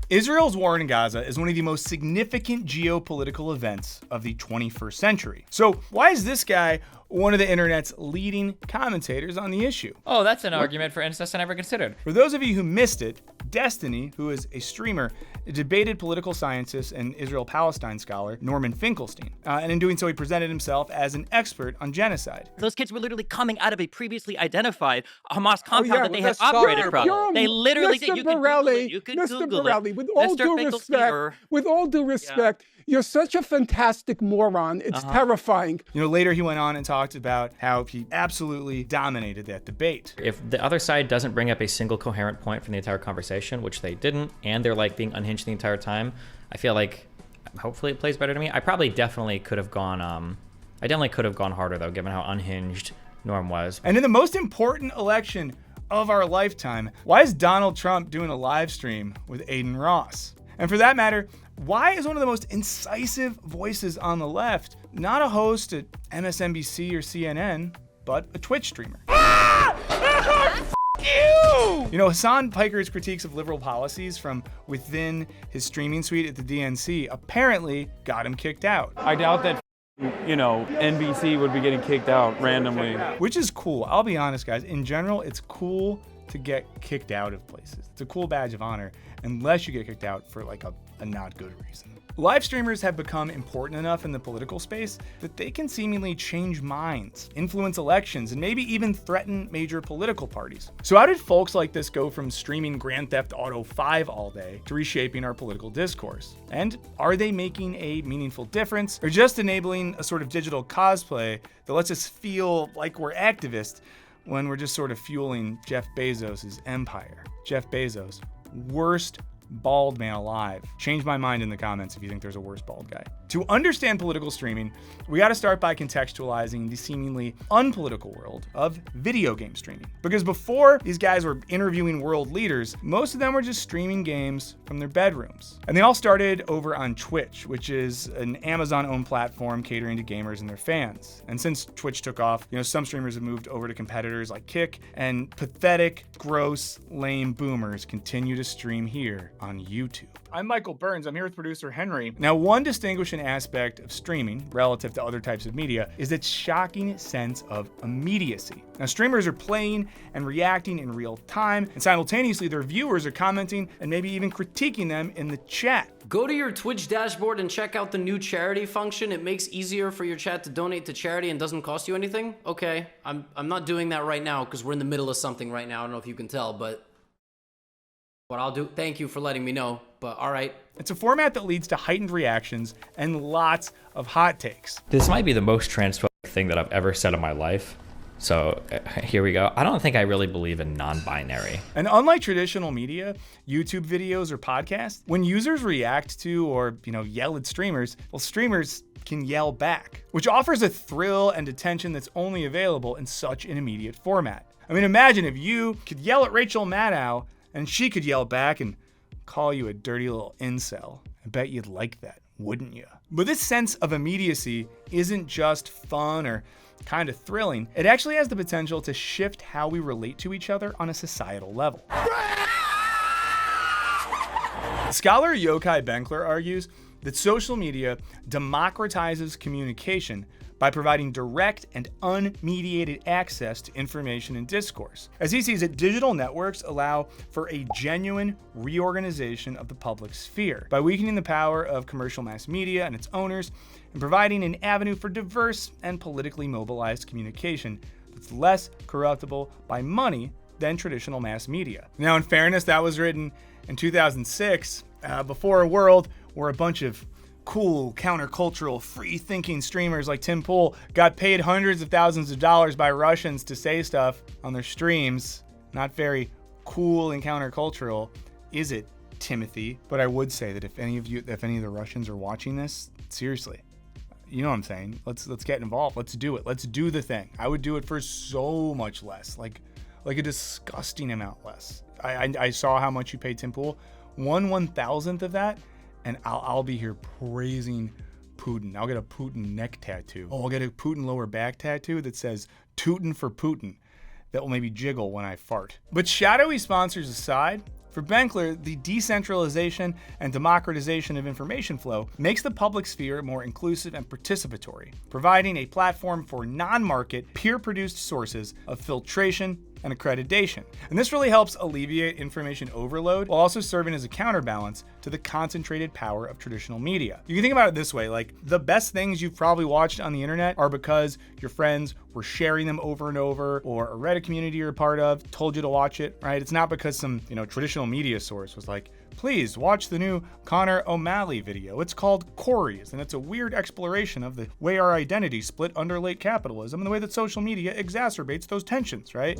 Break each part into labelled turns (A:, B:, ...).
A: Israel's war in Gaza is one of the most significant geopolitical events of the 21st century. So why is this guy one of the internet's leading commentators on the issue?
B: Oh, that's an argument for incest I never considered.
A: For those of you who missed it, Destiny, who is a streamer, debated political scientist and Israel-Palestine scholar Norman Finkelstein. And in doing so, he presented himself as an expert on genocide.
C: Those kids were literally coming out of a previously identified Hamas compound that they had operated from. They literally did. You can Google it. You can Google it.
D: With all due respect, you're such a fantastic moron. It's terrifying.
A: Later he went on and talked about how he absolutely dominated that debate.
B: If the other side doesn't bring up a single coherent point from the entire conversation, which they didn't, and they're like being unhinged the entire time, I feel like hopefully it plays better to me. I definitely could have gone harder though, given how unhinged Norm was.
A: And in the most important election of our lifetime, why is Donald Trump doing a live stream with Aiden Ross? And for that matter, why is one of the most incisive voices on the left not a host at MSNBC or CNN, but a Twitch streamer? Hassan Piker's critiques of liberal policies from within his streaming suite at the DNC apparently got him kicked out.
E: I doubt that, NBC would be getting kicked out randomly.
A: Which is cool. I'll be honest, guys. In general, it's cool to get kicked out of places. It's a cool badge of honor, unless you get kicked out for like a not good reason. Live streamers have become important enough in the political space that they can seemingly change minds, influence elections, and maybe even threaten major political parties. So how did folks like this go from streaming Grand Theft Auto 5 all day to reshaping our political discourse? And are they making a meaningful difference, or just enabling a sort of digital cosplay that lets us feel like we're activists when we're just sort of fueling Jeff Bezos' empire? Jeff Bezos, worst bald man alive. Change my mind in the comments if you think there's a worse bald guy. To understand political streaming, we got to start by contextualizing the seemingly unpolitical world of video game streaming. Because before these guys were interviewing world leaders, most of them were just streaming games from their bedrooms. And they all started over on Twitch, which is an Amazon-owned platform catering to gamers and their fans. And since Twitch took off, some streamers have moved over to competitors like Kick, and pathetic, gross, lame boomers continue to stream here on YouTube. I'm Michael Burns. I'm here with producer Henry. Now, one distinguishing aspect of streaming relative to other types of media is its shocking sense of immediacy. Now, streamers are playing and reacting in real time, and simultaneously their viewers are commenting and maybe even critiquing them in the chat.
F: Go to your Twitch dashboard and check out the new charity function. It makes easier for your chat to donate to charity and doesn't cost you anything. Okay, I'm not doing that right now because we're in the middle of something right now. I don't know if you can tell, but what I'll do, thank you for letting me know, but all right.
A: It's a format that leads to heightened reactions and lots of hot takes.
B: This might be the most transphobic thing that I've ever said in my life. So here we go. I don't think I really believe in non-binary.
A: And unlike traditional media, YouTube videos or podcasts, when users react to or yell at streamers, well, streamers can yell back, which offers a thrill and attention that's only available in such an immediate format. I mean, imagine if you could yell at Rachel Maddow and she could yell back and call you a dirty little incel. I bet you'd like that, wouldn't you? But this sense of immediacy isn't just fun or kind of thrilling. It actually has the potential to shift how we relate to each other on a societal level. Scholar Yochai Benkler argues that social media democratizes communication by providing direct and unmediated access to information and discourse. As he sees it, digital networks allow for a genuine reorganization of the public sphere by weakening the power of commercial mass media and its owners and providing an avenue for diverse and politically mobilized communication that's less corruptible by money than traditional mass media. Now, in fairness, that was written in 2006, before a world where a bunch of cool, countercultural, free-thinking streamers like Tim Pool got paid hundreds of thousands of dollars by Russians to say stuff on their streams. Not very cool and countercultural, is it, Timothy? But I would say that if any of the Russians are watching this, seriously, you know what I'm saying? Let's get involved. Let's do it. Let's do the thing. I would do it for so much less, like a disgusting amount less. I saw how much you paid Tim Pool. 1/1000th of that, and I'll be here praising Putin. I'll get a Putin neck tattoo. Oh, I'll get a Putin lower back tattoo that says "Tootin' for Putin." That will maybe jiggle when I fart. But shadowy sponsors aside, For Benkler, the decentralization and democratization of information flow makes the public sphere more inclusive and participatory, providing a platform for non-market, peer-produced sources of filtration and accreditation. And this really helps alleviate information overload while also serving as a counterbalance to the concentrated power of traditional media. You can think about it this way, like the best things you've probably watched on the internet are because your friends were sharing them over and over, or a Reddit community you're a part of told you to watch it, right? It's not because some, traditional media source was like, please watch the new Connor O'Malley video. It's called Corey's, and it's a weird exploration of the way our identity split under late capitalism and the way that social media exacerbates those tensions, right?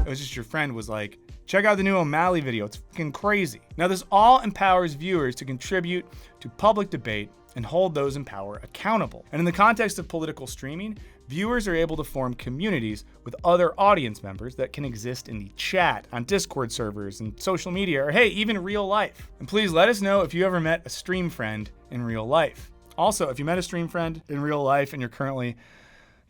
A: It was just your friend was like, check out the new O'Malley video, it's fucking crazy. Now this all empowers viewers to contribute to public debate and hold those in power accountable. And in the context of political streaming, viewers are able to form communities with other audience members that can exist in the chat, on Discord servers, and social media, or hey, even real life. And please let us know if you ever met a stream friend in real life. Also, if you met a stream friend in real life and you're currently,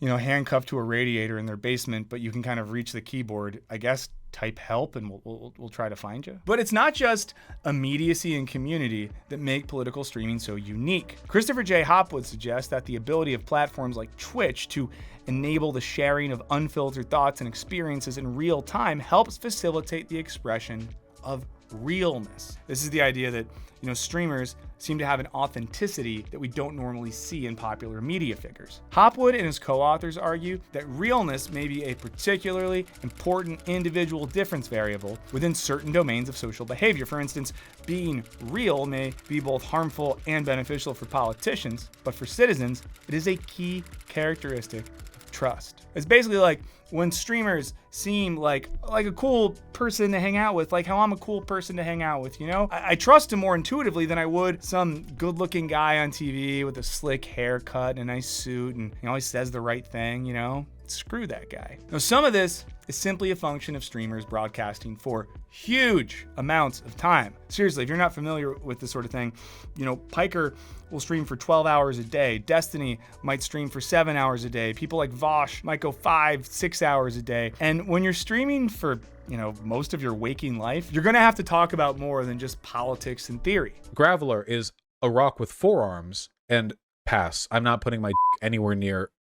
A: handcuffed to a radiator in their basement, but you can kind of reach the keyboard, I guess type help and we'll try to find you. But it's not just immediacy and community that make political streaming so unique. Christopher J. Hopwood suggests that the ability of platforms like Twitch to enable the sharing of unfiltered thoughts and experiences in real time helps facilitate the expression of realness. This is the idea that, streamers seem to have an authenticity that we don't normally see in popular media figures. Hopwood and his co-authors argue that realness may be a particularly important individual difference variable within certain domains of social behavior. For instance, being real may be both harmful and beneficial for politicians, but for citizens, it is a key characteristic of trust. It's basically like when streamers seem like a cool person to hang out with, like how I'm a cool person to hang out with, I trust him more intuitively than I would some good-looking guy on TV with a slick haircut and a nice suit and he always says the right thing, Screw that guy. Now, some of this is simply a function of streamers broadcasting for huge amounts of time. Seriously, if you're not familiar with this sort of thing, Piker will stream for 12 hours a day. Destiny might stream for 7 hours a day. People like Vosh might go 5-6 hours a day. And when you're streaming for, most of your waking life, you're gonna have to talk about more than just politics and theory.
G: Graveler is a rock with 4 arms and pass. I'm not putting my anywhere near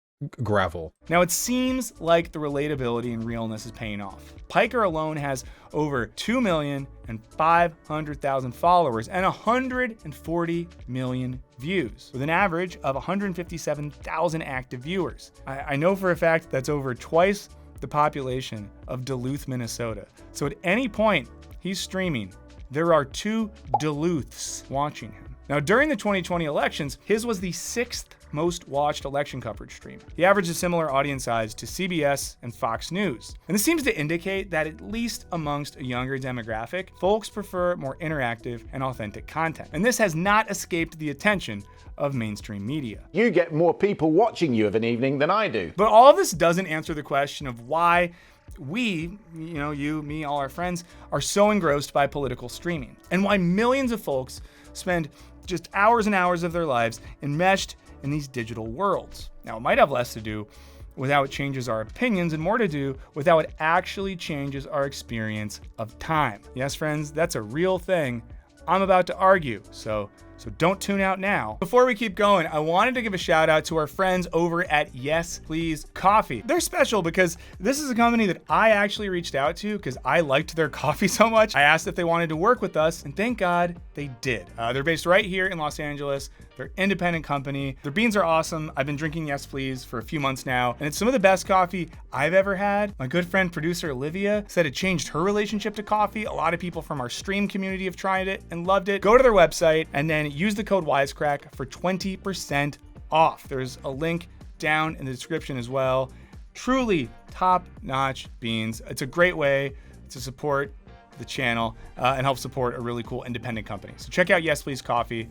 G: gravel.
A: Now it seems like the relatability and realness is paying off. Piker alone has over 2,500,000 followers and 140 million views, with an average of 157,000 active viewers. I know for a fact that's over twice the population of Duluth, Minnesota. So at any point he's streaming, there are 2 Duluths watching him. Now during the 2020 elections, his was the 6th most watched election coverage stream. He averaged a similar audience size to CBS and Fox News. And this seems to indicate that at least amongst a younger demographic, folks prefer more interactive and authentic content. And this has not escaped the attention of mainstream media.
H: You get more people watching you of an evening than I do.
A: But all of this doesn't answer the question of why we, you, me, all our friends, are so engrossed by political streaming, and why millions of folks spend just hours and hours of their lives enmeshed in these digital worlds. Now, it might have less to do with how it changes our opinions and more to do with how it actually changes our experience of time. Yes, friends, that's a real thing I'm about to argue, so don't tune out now. Before we keep going, I wanted to give a shout out to our friends over at Yes Please Coffee. They're special because this is a company that I actually reached out to because I liked their coffee so much. I asked if they wanted to work with us, and thank God they did. They're based right here in Los Angeles. They're an independent company. Their beans are awesome. I've been drinking Yes Please for a few months now, and it's some of the best coffee I've ever had. My good friend, producer Olivia, said it changed her relationship to coffee. A lot of people from our stream community have tried it and loved it. Go to their website and then use the code Wisecrack for 20% off. There's a link down in the description as well. Truly top-notch beans. It's a great way to support the channel and help support a really cool independent company. So check out Yes Please Coffee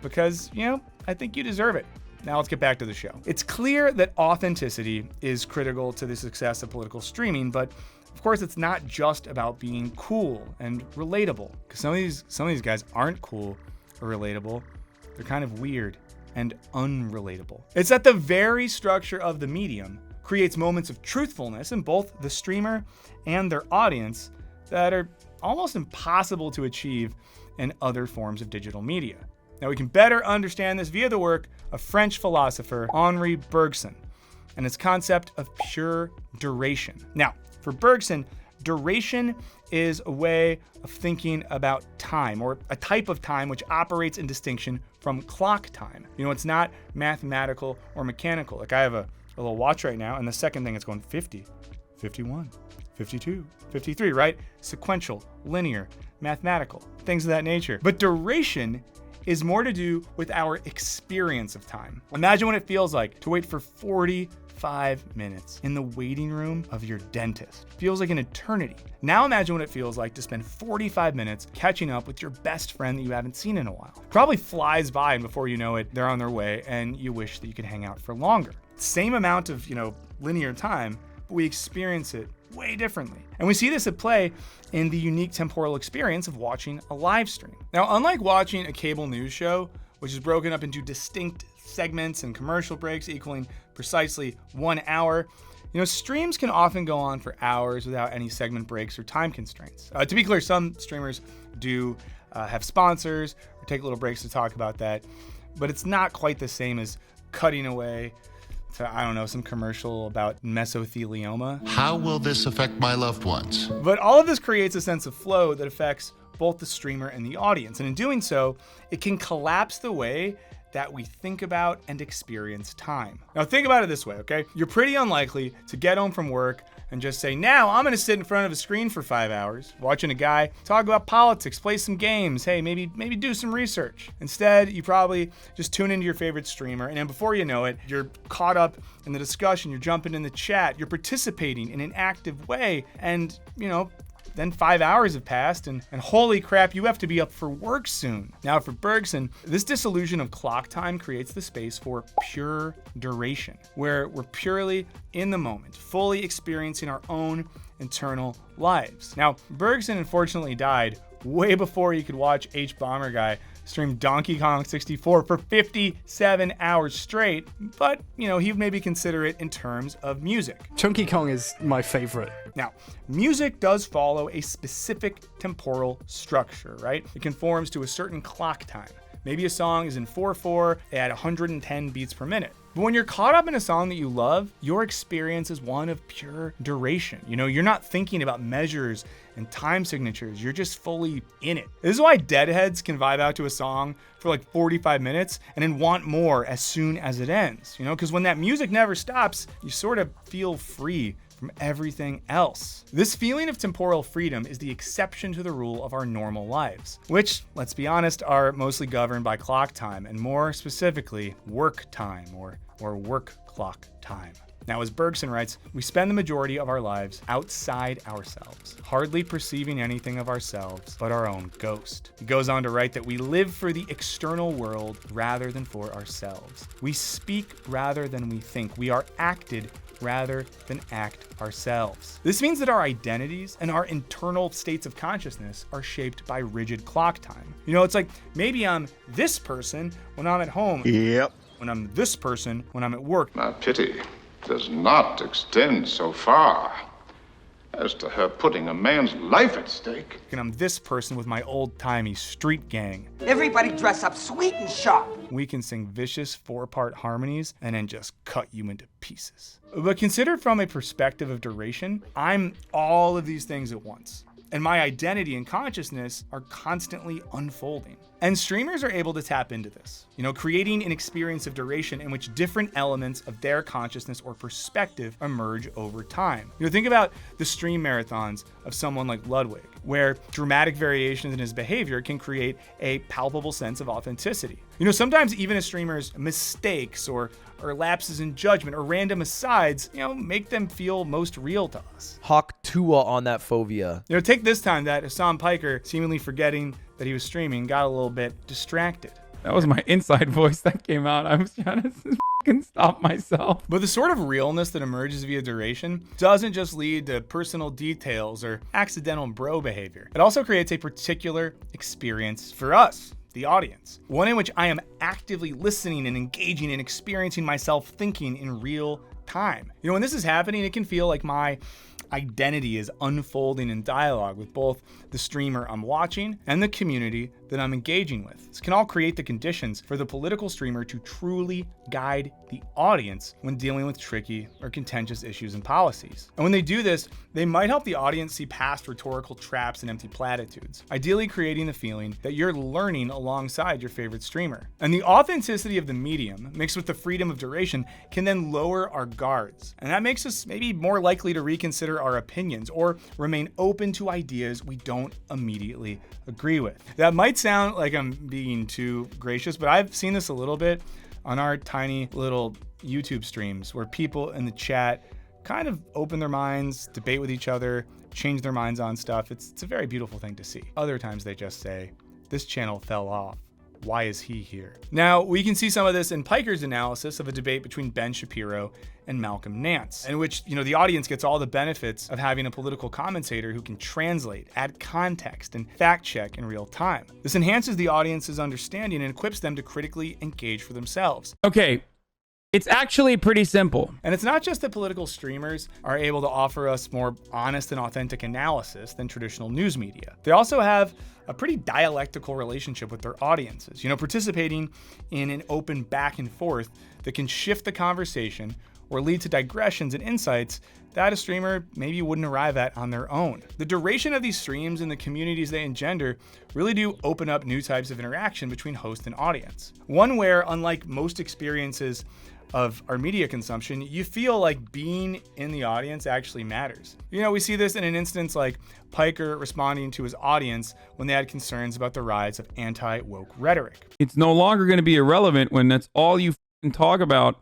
A: because, I think you deserve it. Now let's get back to the show. It's clear that authenticity is critical to the success of political streaming, but of course it's not just about being cool and relatable, because some of these guys aren't cool or relatable. They're kind of weird and unrelatable. It's that the very structure of the medium creates moments of truthfulness in both the streamer and their audience that are almost impossible to achieve in other forms of digital media. Now, we can better understand this via the work of French philosopher Henri Bergson and his concept of pure duration. Now, for Bergson, duration is a way of thinking about time, or a type of time which operates in distinction from clock time. You know, it's not mathematical or mechanical. Like, I have a little watch right now, and the second thing it's going 50, 51, 52, 53, right? Sequential, linear, mathematical, things of that nature. But duration is more to do with our experience of time. Imagine what it feels like to wait for 45 minutes in the waiting room of your dentist. Feels like an eternity. Now imagine what it feels like to spend 45 minutes catching up with your best friend that you haven't seen in a while. Probably flies by, and before you know it, they're on their way and you wish that you could hang out for longer. Same amount of, linear time, but we experience it way differently. And we see this at play in the unique temporal experience of watching a live stream. Now, unlike watching a cable news show, which is broken up into distinct segments and commercial breaks equaling precisely 1 hour, streams can often go on for hours without any segment breaks or time constraints. To be clear, some streamers do have sponsors or take little breaks to talk about that, but it's not quite the same as cutting away to, some commercial about mesothelioma.
I: How will this affect my loved ones?
A: But all of this creates a sense of flow that affects both the streamer and the audience. And in doing so, it can collapse the way that we think about and experience time. Now think about it this way, okay? You're pretty unlikely to get home from work and just say, now I'm gonna sit in front of a screen for 5 hours, watching a guy talk about politics, play some games, hey, maybe do some research. Instead, you probably just tune into your favorite streamer, and then before you know it, you're caught up in the discussion, you're jumping in the chat, you're participating in an active way, and, then 5 hours have passed, and holy crap, you have to be up for work soon. Now, for Bergson, this disillusion of clock time creates the space for pure duration, where we're purely in the moment, fully experiencing our own internal lives. Now, Bergson unfortunately died way before he could watch H-Bomber Guy stream Donkey Kong 64 for 57 hours straight, but, he'd maybe consider it in terms of music.
J: Donkey Kong is my favorite.
A: Now, music does follow a specific temporal structure, right? It conforms to a certain clock time. Maybe a song is in 4/4 at 110 beats per minute. But when you're caught up in a song that you love, your experience is one of pure duration. You're not thinking about measures and time signatures. You're just fully in it. This is why deadheads can vibe out to a song for like 45 minutes and then want more as soon as it ends. Because when that music never stops, you sort of feel free from everything else. This feeling of temporal freedom is the exception to the rule of our normal lives, which, let's be honest, are mostly governed by clock time, and more specifically, work time or work clock time. Now, as Bergson writes, we spend the majority of our lives outside ourselves, hardly perceiving anything of ourselves but our own ghost. He goes on to write that we live for the external world rather than for ourselves. We speak rather than we think. We are acted rather than act ourselves. This means that our identities and our internal states of consciousness are shaped by rigid clock time. It's like, maybe I'm this person when I'm at home.
H: Yep.
A: When I'm this person when I'm at work.
K: My pity does not extend so far as to her putting a man's life at stake.
A: And I'm this person with my old-timey street gang.
L: Everybody dress up sweet and sharp.
A: We can sing vicious 4-part harmonies and then just cut you into pieces. But considered from a perspective of duration, I'm all of these things at once. And my identity and consciousness are constantly unfolding. And streamers are able to tap into this, creating an experience of duration in which different elements of their consciousness or perspective emerge over time. Think about the stream marathons of someone like Ludwig, where dramatic variations in his behavior can create a palpable sense of authenticity. Sometimes even a streamer's mistakes or lapses in judgment or random asides, make them feel most real to us.
M: Hawk Tua on that fovea.
A: Take this time that Hassan Piker, seemingly forgetting that he was streaming, got a little bit distracted.
E: That was my inside voice that came out. I was trying to fucking stop myself.
A: But the sort of realness that emerges via duration doesn't just lead to personal details or accidental bro behavior. It also creates a particular experience for us, the audience. One in which I am actively listening and engaging and experiencing myself thinking in real time. You know, when this is happening, it can feel like my identity is unfolding in dialogue with both the streamer I'm watching and the community that I'm engaging with. This can all create the conditions for the political streamer to truly guide the audience when dealing with tricky or contentious issues and policies. And when they do this, they might help the audience see past rhetorical traps and empty platitudes, ideally creating the feeling that you're learning alongside your favorite streamer. And the authenticity of the medium, mixed with the freedom of duration, can then lower our guards. And that makes us maybe more likely to reconsider our opinions or remain open to ideas we don't immediately agree with. That might sound like I'm being too gracious, but I've seen this a little bit on our tiny little YouTube streams where people in the chat kind of open their minds, debate with each other, change their minds on stuff. It's a very beautiful thing to see. Other times they just say, this channel fell off. Why is he here? Now, we can see some of this in Piker's analysis of a debate between Ben Shapiro and Malcolm Nance, in which, the audience gets all the benefits of having a political commentator who can translate, add context, and fact check in real time. This enhances the audience's understanding and equips them to critically engage for themselves.
E: Okay, it's actually pretty simple.
A: And it's not just that political streamers are able to offer us more honest and authentic analysis than traditional news media. They also have a pretty dialectical relationship with their audiences, participating in an open back and forth that can shift the conversation or lead to digressions and insights that a streamer maybe wouldn't arrive at on their own. The duration of these streams and the communities they engender really do open up new types of interaction between host and audience. One where, unlike most experiences of our media consumption, you feel like being in the audience actually matters. We see this in an instance like Piker responding to his audience when they had concerns about the rise of anti-woke rhetoric.
E: It's no longer going to be irrelevant when that's all you talk about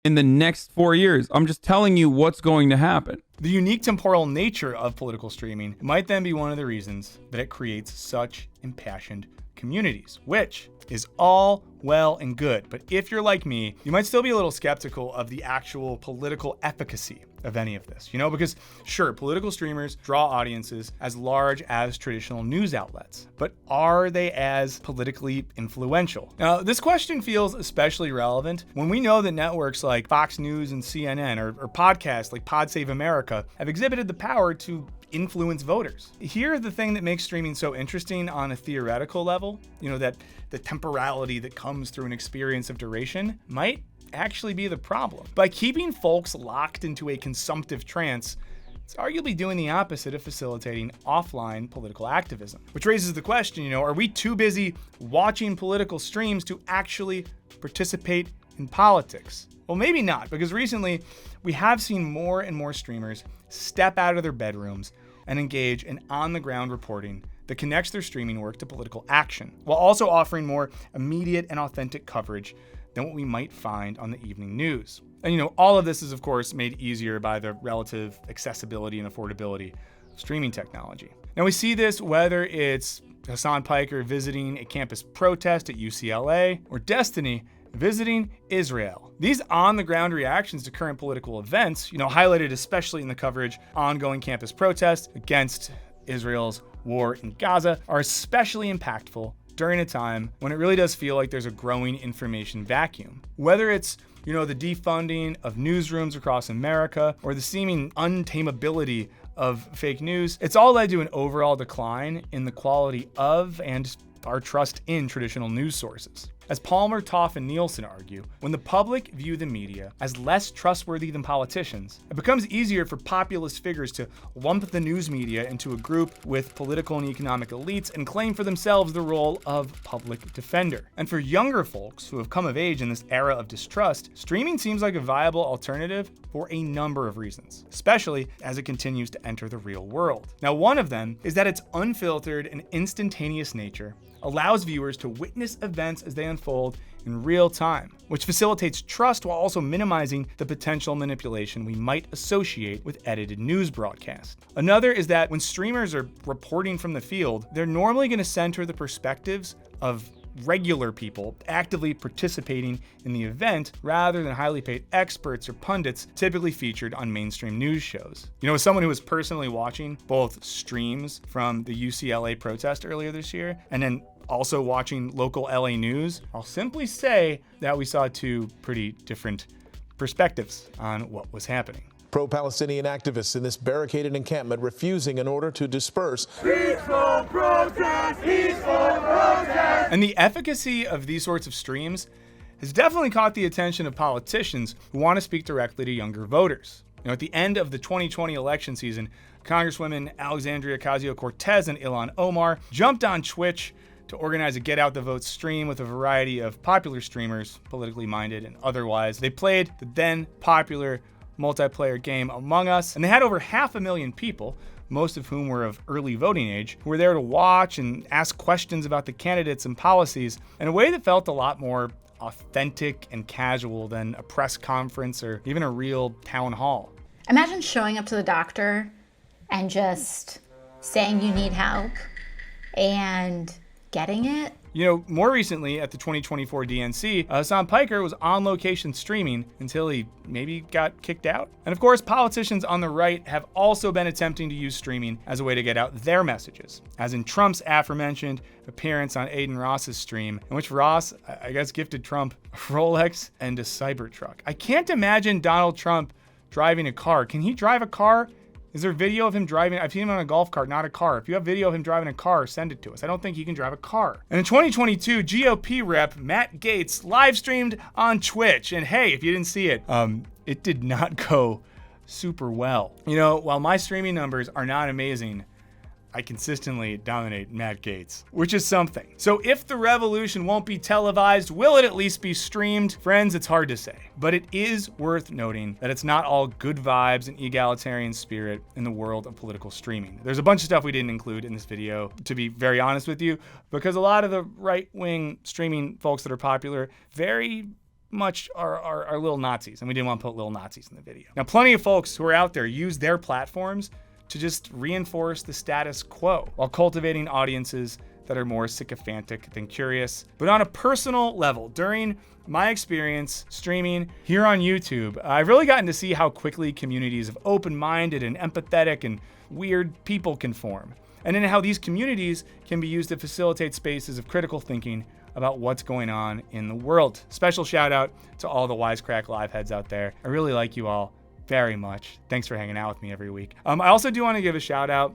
E: in the next 4 years. I'm just telling you what's going to happen.
A: The unique temporal nature of political streaming might then be one of the reasons that it creates such impassioned communities, which is all well and good. But if you're like me, you might still be a little skeptical of the actual political efficacy of any of this, because sure, political streamers draw audiences as large as traditional news outlets, but are they as politically influential? Now, this question feels especially relevant when we know that networks like Fox News and CNN or podcasts like Pod Save America have exhibited the power to influence voters. Here's the thing that makes streaming so interesting on a theoretical level, that the temporality that comes through an experience of duration might actually be the problem. By keeping folks locked into a consumptive trance, it's arguably doing the opposite of facilitating offline political activism. Which raises the question, are we too busy watching political streams to actually participate in politics? Well, maybe not, because recently we have seen more and more streamers step out of their bedrooms and engage in on-the-ground reporting that connects their streaming work to political action, while also offering more immediate and authentic coverage than what we might find on the evening news. And all of this is of course made easier by the relative accessibility and affordability of streaming technology. Now we see this whether it's Hassan Piker visiting a campus protest at UCLA or Destiny visiting Israel. These on-the-ground reactions to current political events, highlighted especially in the coverage ongoing campus protests against Israel's war in Gaza, are especially impactful during a time when it really does feel like there's a growing information vacuum. Whether it's, the defunding of newsrooms across America or the seeming untamability of fake news, it's all led to an overall decline in the quality of and our trust in traditional news sources. As Palmer, Toff, and Nielsen argue, when the public view the media as less trustworthy than politicians, it becomes easier for populist figures to lump the news media into a group with political and economic elites and claim for themselves the role of public defender. And for younger folks who have come of age in this era of distrust, streaming seems like a viable alternative for a number of reasons, especially as it continues to enter the real world. Now, one of them is that its unfiltered and instantaneous nature allows viewers to witness events as they unfold in real time, which facilitates trust while also minimizing the potential manipulation we might associate with edited news broadcasts. Another is that when streamers are reporting from the field, they're normally going to center the perspectives of regular people actively participating in the event rather than highly paid experts or pundits typically featured on mainstream news shows. As someone who was personally watching both streams from the UCLA protest earlier this year and then also watching local LA news, I'll simply say that we saw two pretty different perspectives on what was happening.
N: Pro-Palestinian activists in this barricaded encampment refusing an order to disperse.
A: Peaceful protest! Peaceful protest! And the efficacy of these sorts of streams has definitely caught the attention of politicians who want to speak directly to younger voters. At the end of the 2020 election season, Congresswomen Alexandria Ocasio-Cortez and Ilhan Omar jumped on Twitch to organize a Get Out the Vote stream with a variety of popular streamers, politically minded and otherwise. They played the then popular multiplayer game Among Us, and they had over 500,000 people, most of whom were of early voting age, who were there to watch and ask questions about the candidates and policies in a way that felt a lot more authentic and casual than a press conference or even a real town hall.
O: Imagine showing up to the doctor and just saying you need help and getting it.
A: More recently at the 2024 DNC, Hassan Piker was on location streaming until he maybe got kicked out. And of course, politicians on the right have also been attempting to use streaming as a way to get out their messages, as in Trump's aforementioned appearance on Aiden Ross's stream, in which Ross, I guess, gifted Trump a Rolex and a Cybertruck. I can't imagine Donald Trump driving a car. Can he drive a car? Is there video of him driving? I've seen him on a golf cart, not a car. If you have video of him driving a car, send it to us. I don't think he can drive a car. And in 2022, GOP rep Matt Gaetz live streamed on Twitch. And hey, if you didn't see it, it did not go super well. While my streaming numbers are not amazing, I consistently dominate Matt Gaetz, which is something. So if the revolution won't be televised, will it at least be streamed? Friends, it's hard to say, but it is worth noting that it's not all good vibes and egalitarian spirit in the world of political streaming. There's a bunch of stuff we didn't include in this video, to be very honest with you, because a lot of the right-wing streaming folks that are popular very much are little Nazis, and we didn't want to put little Nazis in the video. Now, plenty of folks who are out there use their platforms to just reinforce the status quo while cultivating audiences that are more sycophantic than curious. But on a personal level, during my experience streaming here on YouTube, I've really gotten to see how quickly communities of open-minded and empathetic and weird people can form, and then how these communities can be used to facilitate spaces of critical thinking about what's going on in the world. Special shout out to all the Wisecrack live heads out there. I really like you all very much. Thanks for hanging out with me every week. I also do want to give a shout out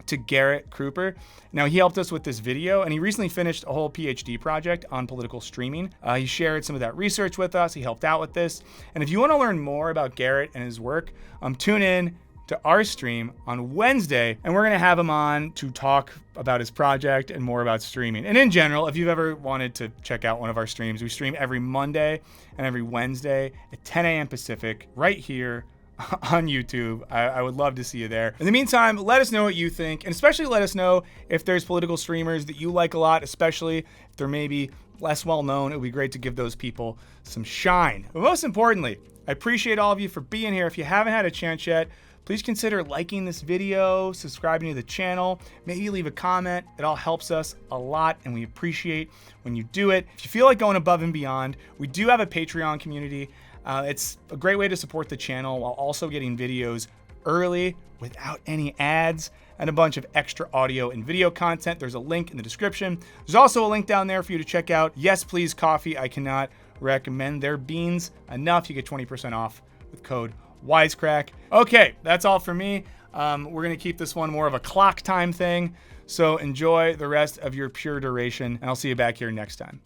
A: to Gerrit Krueper. Now, he helped us with this video, and he recently finished a whole PhD project on political streaming. He shared some of that research with us. He helped out with this. And if you want to learn more about Gerrit and his work, tune in to our stream on Wednesday, and we're going to have him on to talk about his project and more about streaming. And in general, if you've ever wanted to check out one of our streams, we stream every Monday and every Wednesday at 10 a.m. Pacific right here on YouTube. I would love to see you there. In the meantime, let us know what you think, and especially let us know if there's political streamers that you like a lot, especially if they're maybe less well known. It would be great to give those people some shine. But most importantly, I appreciate all of you for being here. If you haven't had a chance yet, please consider liking this video, subscribing to the channel, maybe leave a comment. It all helps us a lot, and we appreciate when you do it. If you feel like going above and beyond, we do have a Patreon community. It's a great way to support the channel while also getting videos early without any ads and a bunch of extra audio and video content. There's a link in the description. There's also a link down there for you to check out Yes Please Coffee. I cannot recommend their beans enough. You get 20% off with code Wisecrack. Okay, that's all for me. We're gonna keep this one more of a clock time thing. So enjoy the rest of your pure duration, and I'll see you back here next time.